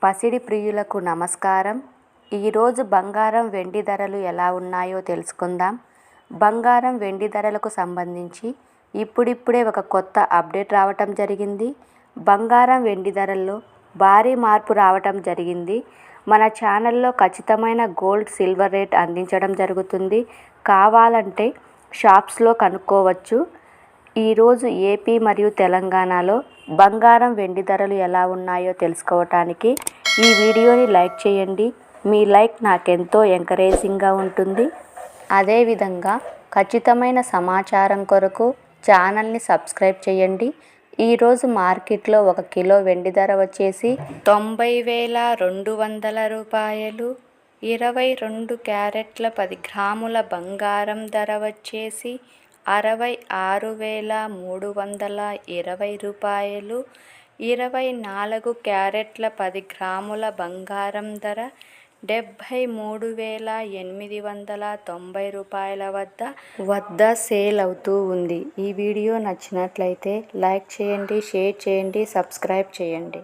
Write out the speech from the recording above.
పసిడి ప్రియులకు నమస్కారం. ఈరోజు బంగారం వెండి ధరలు ఎలా ఉన్నాయో తెలుసుకుందాం. బంగారం వెండి ధరలకు సంబంధించి ఇప్పుడిప్పుడే ఒక కొత్త అప్డేట్ రావటం జరిగింది. బంగారం వెండి ధరల్లో భారీ మార్పు రావటం జరిగింది. మన ఛానల్లో ఖచ్చితమైన గోల్డ్ సిల్వర్ రేట్ అందించడం జరుగుతుంది. కావాలంటే షాప్స్లో కనుక్కోవచ్చు. ఈరోజు ఏపీ మరియు తెలంగాణలో బంగారం వెండి ధరలు ఎలా ఉన్నాయో తెలుసుకోవటానికి ఈ వీడియోని లైక్ చేయండి. మీ లైక్ నాకెంతో ఎంకరేజింగ్గా ఉంటుంది. అదేవిధంగా ఖచ్చితమైన సమాచారం కొరకు ఛానల్ని సబ్స్క్రైబ్ చేయండి. ఈరోజు మార్కెట్లో 1 కిలో వెండి ధర వచ్చేసి 90,200 రూపాయలు. 22 క్యారెట్ల 10 గ్రాముల బంగారం ధర వచ్చేసి 66,320 రూపాయలు. 24 క్యారెట్ల 10 గ్రాముల బంగారం ధర 73,890 రూపాయల వద్ద సేల్ అవుతూ ఉంది. ఈ వీడియో నచ్చినట్లయితే లైక్ చేయండి, షేర్ చేయండి, సబ్స్క్రైబ్ చేయండి.